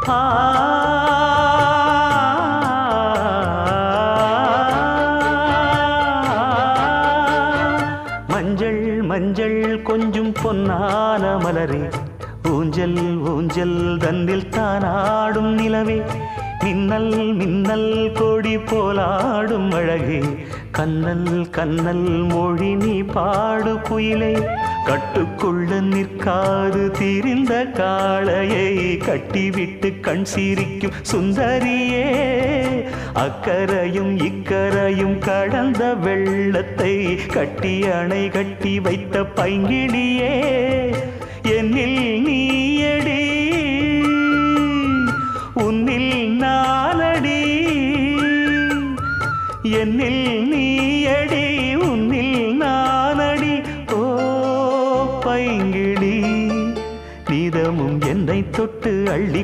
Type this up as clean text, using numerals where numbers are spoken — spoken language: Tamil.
ஆ மஞ்சள் மஞ்சள் கொஞ்சம் பொன்னான மலரே, ஊஞ்சல் ஊஞ்சல் தன்னில் தானாடும் நிலவே, மின்னல் மின்னல் கொடி போலாடும் அழகே, கண்ணல் கண்ணல் மொழி நீ பாடு குயிலே, கட்டுக்குள்ள நிற்காது திரிந்த காளையை கட்டிவிட்டு கண் சிரிக்கும் சுந்தரியே, அக்கரையும் இக்கரையும் கடந்த வெள்ளத்தை கட்டி அணை கட்டி வைத்த பைங்கிளியே, என்னில் நீயடி உன்னில் நானடி, என்னில் நீயடி உன்னில் நானடி, ஓ பைங்கிளி நீதமும் என்னை தொட்டு அள்ளி